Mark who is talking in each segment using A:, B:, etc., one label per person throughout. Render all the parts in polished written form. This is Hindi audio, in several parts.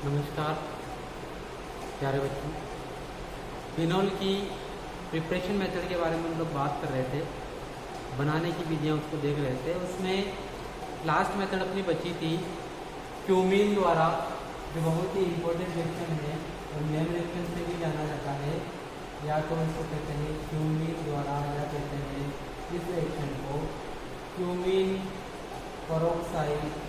A: नमस्कार प्यारे बच्चों। फिनॉल की प्रिपरेशन मेथड के बारे में हम लोग बात कर रहे थे, बनाने की विधियाँ उसको देख रहे थे। उसमें लास्ट मेथड अपनी बची थी क्यूमीन द्वारा, जो बहुत ही इम्पोर्टेंट रिएक्शन है और नेम रिएक्शन से भी जाना जाता है, या तो इसको कहते हैं क्यूमीन द्वारा, या कहते हैं इस रिएक्शन को क्यूमीन पेरोक्साइड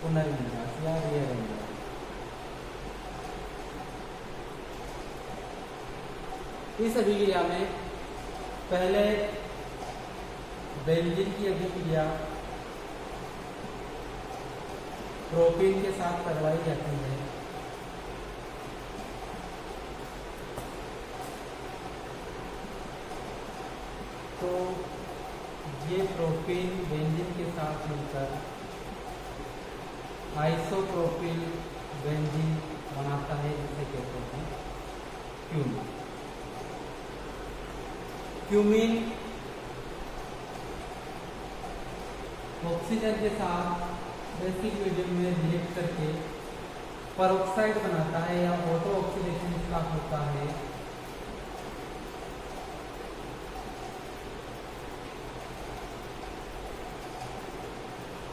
A: पुनर्विन्यास या रीअरेंजमेंट। इस अभिक्रिया में पहले बेंजीन की अभिक्रिया प्रोपीन के साथ करवाई जाती है। तो ये प्रोपीन बेंजीन के साथ मिलकर आइसोप्रोपिल बेंजीन बनाता है, जिसे कहते हैं क्यूमीन। क्यूमीन ऑक्सीजन के साथ बेसिक मीडियम में रिएक्ट करके पेरोक्साइड बनाता है, या ऑटो ऑक्सीडेशन इसका होता है।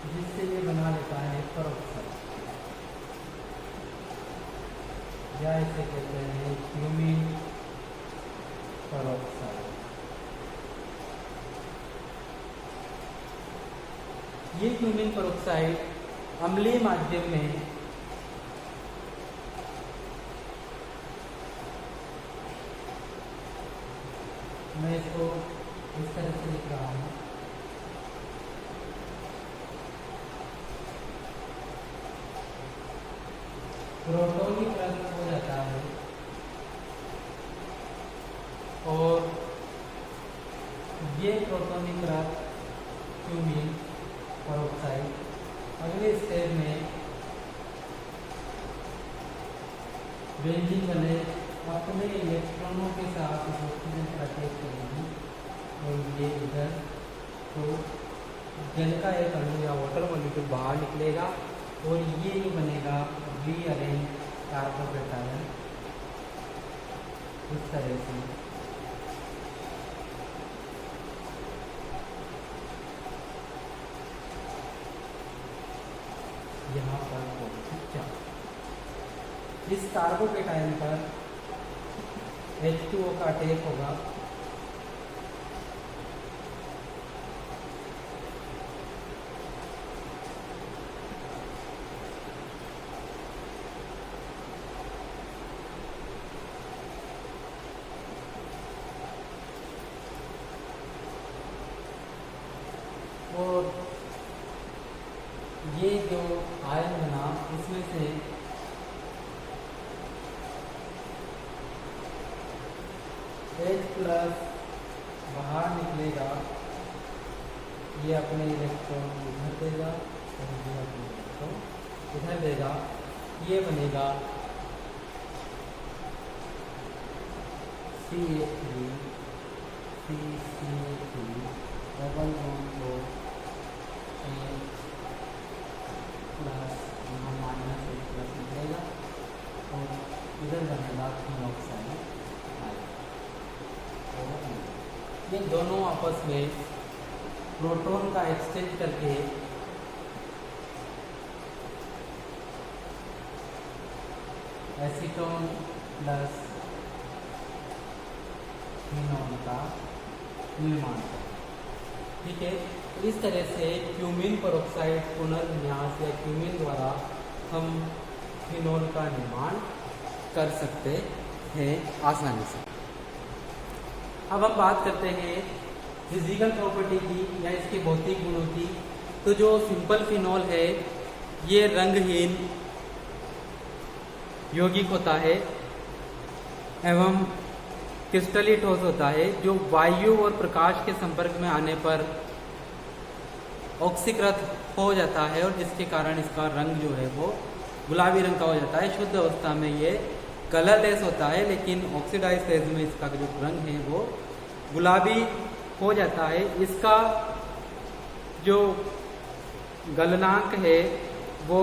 A: जिससे ये बना लेता है पेरोक्साइड, या इसे कहते हैं क्यूमीन पेरोक्साइड। ये क्यूमीन पेरोक्साइड अम्लीय माध्यम में मैं इसको इस तरह से लिख रहा हूँ। प्रोटोनीकरण हो जाता है और ये प्रोटोनीकरण क्यूमीन पेरोक्साइड अगले स्टेज में बेंजीन वाले अपने इलेक्ट्रॉनों के साथ ऑक्सीजन पर अटैच करेंगे और ये इधर तो जल का एक अणु या वाटर मॉलिक्यूल बाहर निकलेगा और ये ही बनेगा रीअरेंज कार्बोकेटायन। इस तरह से यहाँ पर इस कार्बोकेटायन पर H2O का अटैक होगा और ये जो आयन बना इसमें से H+ बाहर निकलेगा, ये अपने इलेक्ट्रॉन इधर देगा और ये अपने इलेक्ट्रॉन इधर देगा। ये बनेगा CH3 CCH3 डबल बॉन्ड को H+- निकलेगा और इधर बनेगा फिनॉक्साइड। ये दोनों आपस में प्रोटॉन का एक्सचेंज करके एसीटोन प्लस फिनॉल का निर्माण करते हैं। ठीक है, इस तरह से क्यूमीन पेरोक्साइड पुनर्विन्यास या क्यूमीन द्वारा हम फिनॉल का निर्माण कर सकते हैं आसानी से। अब हम बात करते हैं फिजिकल प्रॉपर्टी की या इसके भौतिक गुणों की। तो जो सिंपल फिनॉल है ये रंगहीन यौगिक होता है एवं क्रिस्टली ठोस होता है, जो वायु और प्रकाश के संपर्क में आने पर ऑक्सीकृत हो जाता है और जिसके कारण इसका रंग जो है वो गुलाबी रंग का हो जाता है। शुद्ध अवस्था में ये कलरलेस होता है, लेकिन ऑक्सीडाइज फेज में इसका जो रंग है वो गुलाबी हो जाता है। इसका जो गलनांक है वो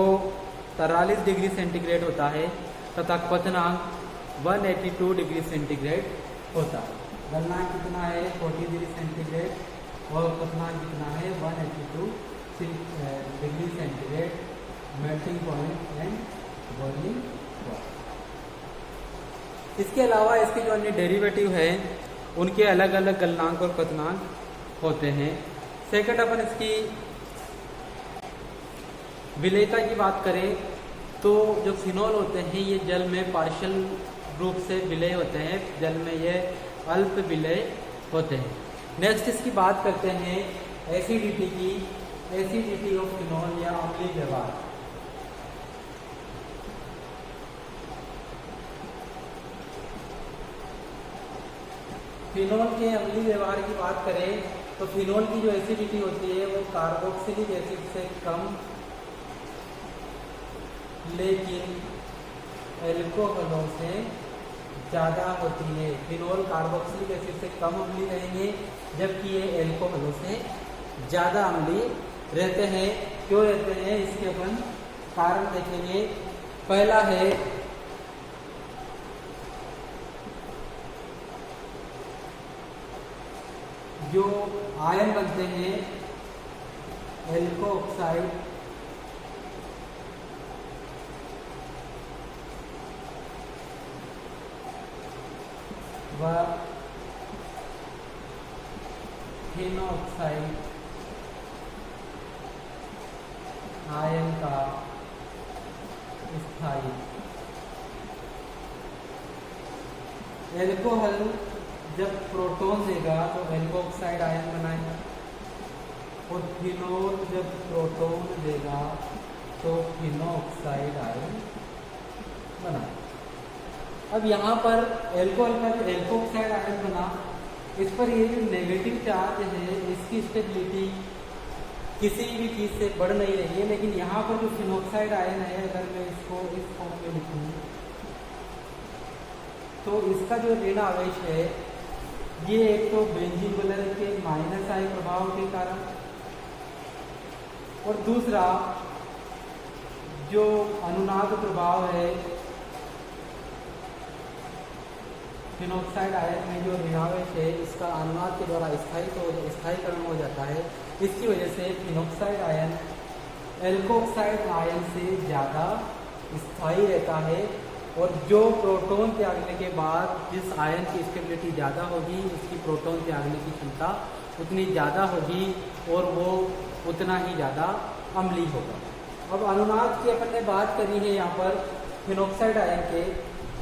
A: 43 डिग्री सेंटीग्रेड होता है तथा क्वथनांक 182 डिग्री सेंटीग्रेड होता है। गलनांक कितना है 40 डिग्री सेंटीग्रेड और क्वथनांक कितना है 182 degree centigrade, melting point and boiling point. इसके अलावा इसके जो अन्य डेरिवेटिव हैं उनके अलग अलग गलनांक और क्वथनांक होते हैं। सेकंड अपन इसकी विलेयता की बात करें तो जो फिनॉल होते हैं ये जल में पार्शियल रूप से विलय होते हैं, जल में ये अल्प विलय होते हैं। नेक्स्ट इसकी बात करते हैं एसिडिटी की, एसिडिटी ऑफ फिनॉल या अम्लीय व्यवहार। फिनॉल के अम्लीय व्यवहार की बात करें तो फिनॉल की जो एसिडिटी होती है वो कार्बोक्सिलिक एसिड से कम लेकिन एल्कोहलों से ज़्यादा होती है। फिनॉल कार्बोक्सिलिक एसिड से कम अम्लीय रहेंगे जबकि ये एल्कोहलों से ज़्यादा अम्लीय रहते हैं। क्यों रहते हैं इसके अपन कारण देखेंगे। पहला है जो आयन बनते हैं एल्को ऑक्साइड व फिनोक्साइड आयन का स्थायी एल्कोहल जब प्रोटॉन देगा तो एल्कोऑक्साइड आयन बनाएगा और फिनोल जब प्रोटॉन देगा तो फिनोक्साइड आयन बनाएगा। अब यहाँ पर एल्कोहल का जो एल्कोऑक्साइड आयन बना, इस पर ये जो नेगेटिव चार्ज है इसकी स्टेबिलिटी किसी भी चीज़ से बढ़ नहीं रही है, लेकिन यहाँ पर जो फिनोक्साइड आयन है अगर मैं इसको इस फॉर्म में लिखूँ तो इसका जो ऋण आवेश है ये एक तो बेंजीन वलय के माइनस आई प्रभाव के कारण और दूसरा जो अनुनाद प्रभाव है फिनोक्साइड आयन में जो ऋणावेश है इसका अनुनाद के द्वारा स्थायीकरण हो जाता है। इसकी वजह से फिनोक्साइड आयन एल्कोऑक्साइड आयन से ज़्यादा स्थायी रहता है और जो प्रोटॉन त्यागने के बाद जिस आयन की स्टेबिलिटी ज़्यादा होगी उसकी प्रोटॉन त्यागने की क्षमता उतनी ज़्यादा होगी और वो उतना ही ज़्यादा अम्लीय होगा। अब अनुनाद की अपन ने बात करी है यहाँ पर फिनोक्साइड आयन के,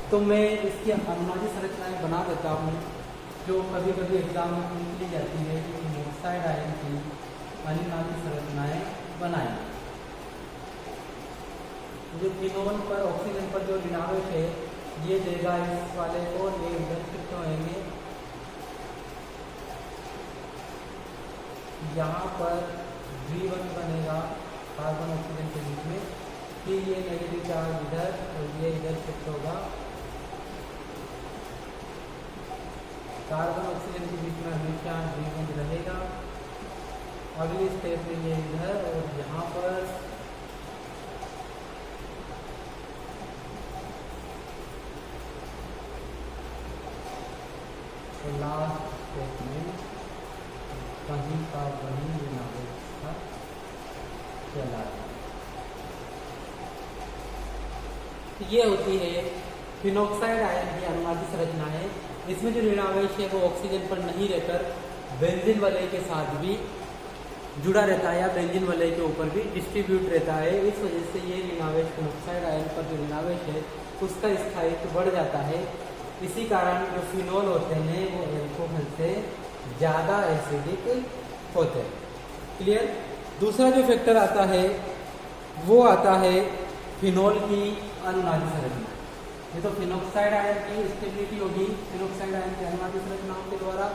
A: तो मैं इसकी अनुनादी संरचनाएं बना देता हूँ जो कभी कभी एग्जाम में पूछ ली जाती है कि फिनोक्साइड आयन की अनुनादी संरचनाएं बनाएं। जो फिनोल पर ऑक्सीजन पर जो ऋणावेश है ये देगा इस वाले को, ये इधर शिफ्ट होंगे। यहाँ पर V1 बनेगा कार्बन ऑक्सीजन के बीच में, फिर ये नेगेटिव चार्ज इधर और ये इधर शिफ्ट होगा। कार्बन ऑक्सीजन के बीच में हमेशा V1 रहेगा। अगली स्टेप में ये इधर और यहाँ पर लास्ट स्टेप में कहीं का वही ऋणावेश चला। ये होती है फिनोक्साइड आयन की अनुनादी संरचना है। इसमें जो ऋणावेश है वो ऑक्सीजन पर नहीं रहकर बेंजीन वलय के साथ भी जुड़ा रहता है या बेंजीन वलय के ऊपर भी डिस्ट्रीब्यूट रहता है। इस वजह से ये ऋणावेश फिनोक्साइड आयन पर जो ऋणावेश है उसका स्थायित्व बढ़ जाता है। इसी कारण जो फिनॉल होते हैं वो एल्कोहल से ज़्यादा एसिडिक होते हैं। क्लियर। दूसरा जो फैक्टर आता है वो आता है फिनॉल की अनुनादी संरचना। ये तो फिनोक्साइड आयन की स्टेबिलिटी होगी फिनोक्साइड आयन की अनुनादी संरचनाओं के द्वारा।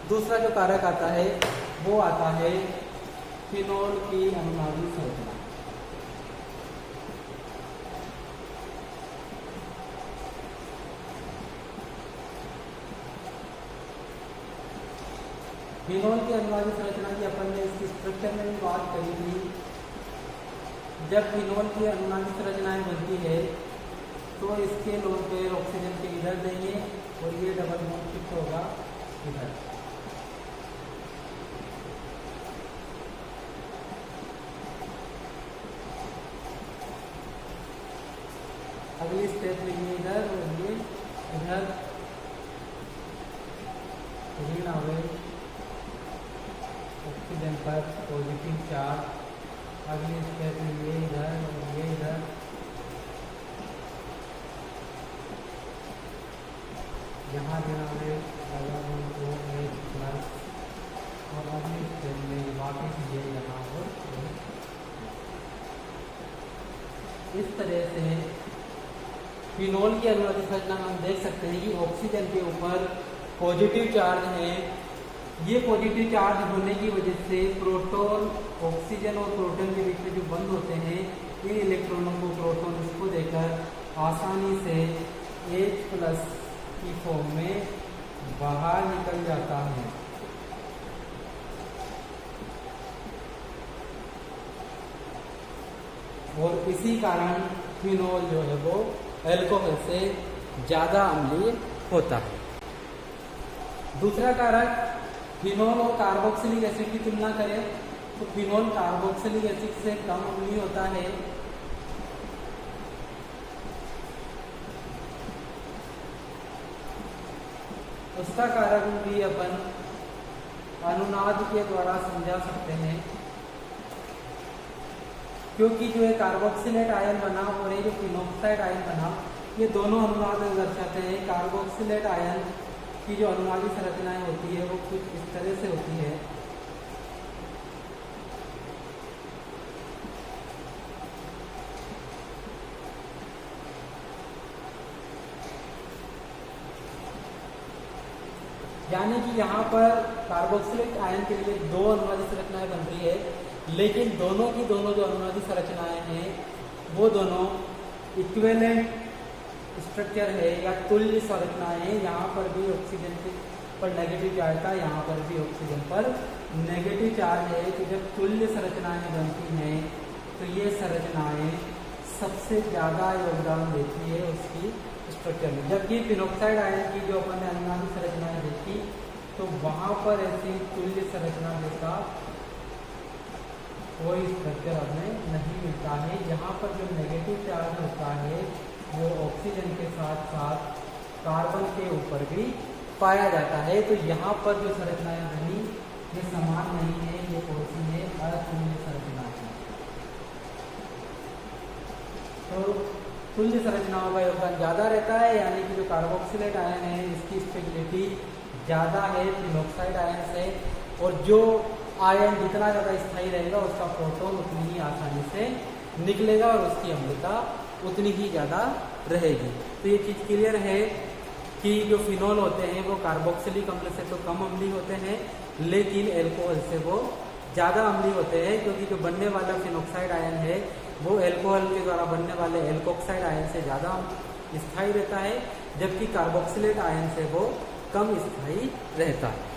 A: दूसरा जो कारक आता है वो आता है फिनॉल की अनुनादी संरचना। फिनॉल की अनुनादी संरचना की अपन ने इसकी स्ट्रक्चर में भी बात करी थी जब फिनोल की अनुनादी संरचनाएं बनती है तो इसके लोन पेयर ऑक्सीजन के इधर देंगे और ये डबल बॉन्ड शिफ्ट होगा इधर। अगली स्टेप लेंगे इधर और ये इधर ऋण आवेश ऑक्सीजन पर पॉजिटिव चार्ज। अगली स्टेप ये इधर और ये इधर। यहाँ ऋण आवेश प्लस और अगली स्टेप में वापस ये यहाँ और इस तरह से फिनोल की अनुनादी संरचना हम देख सकते हैं कि ऑक्सीजन के ऊपर पॉजिटिव चार्ज है। ये पॉजिटिव चार्ज होने की वजह से प्रोटॉन ऑक्सीजन और प्रोटॉन के बीच में जो बंद होते हैं इन इलेक्ट्रॉनों को प्रोटॉन इसको देकर आसानी से H+ की फॉर्म में बाहर निकल जाता है। और इसी कारण फिनोल जो है वो अल्कोहल से ज़्यादा अम्लीय होता है। दूसरा कारक, फिनोल और कार्बोक्सिलिक एसिड की तुलना करें तो फिनोल कार्बोक्सिलिक एसिड से कम अम्लीय होता है। उसका कारण भी अपन अनुनाद के द्वारा समझा सकते हैं, क्योंकि जो है कार्बोक्सिलेट आयन बना और ये जो फिनोक्साइड आयन बना, ये दोनों अनुनाद दर्शाते हैं। कार्बोक्सिलेट आयन की जो अनुनादी संरचनाएं होती है वो कुछ इस तरह से होती है। यानी कि यहाँ पर कार्बोक्सिलेट आयन के लिए दो अनुनादी संरचनाएं बन रही है, लेकिन दोनों की दोनों जो अनुनादी संरचनाएं हैं वो दोनों इक्विवेलेंट स्ट्रक्चर है या तुल्य संरचनाएं हैं। यहाँ पर भी ऑक्सीजन पर नेगेटिव चार्ज था, यहाँ पर भी ऑक्सीजन पर नेगेटिव चार्ज है। तो जब तुल्य संरचनाएं बनती हैं तो ये संरचनाएं सबसे ज़्यादा योगदान देती है उसकी स्ट्रक्चर में। जबकि फिनोक्साइड आयन की जो अपन ने अनुनादी संरचनाएं देखी तो वहाँ पर ऐसी तुल्य संरचना जैसा कोई स्ट्रक्चर हमें नहीं मिलता है। यहाँ पर जो नेगेटिव चार्ज होता है वो ऑक्सीजन के साथ साथ कार्बन के ऊपर भी पाया जाता है। तो यहाँ पर जो संरचनाएं बनी ये समान नहीं है, ये कौन सी है? अतुल्य संरचना है। तो तुल्य संरचनाओं का योगदान ज़्यादा रहता है, यानी कि जो कार्बोक्सिलेट आयन है इसकी स्टेबिलिटी ज़्यादा है फिनोक्साइड आयन से, और जो आयन जितना ज़्यादा स्थायी रहेगा उसका प्रोटॉन उतनी ही आसानी से निकलेगा और उसकी अम्लता उतनी ही ज़्यादा रहेगी। तो ये चीज़ क्लियर है कि जो फिनोल होते हैं वो कार्बोक्सिलिक अम्ल से तो कम अम्लीय होते हैं, लेकिन एल्कोहल से वो ज़्यादा अम्लीय होते हैं, क्योंकि जो बनने वाला फिनोक्साइड आयन है वो एल्कोहल के द्वारा बनने वाले एल्कोक्साइड आयन से ज़्यादा स्थायी रहता है, जबकि कार्बोक्सिलेट आयन से वो कम स्थायी रहता है।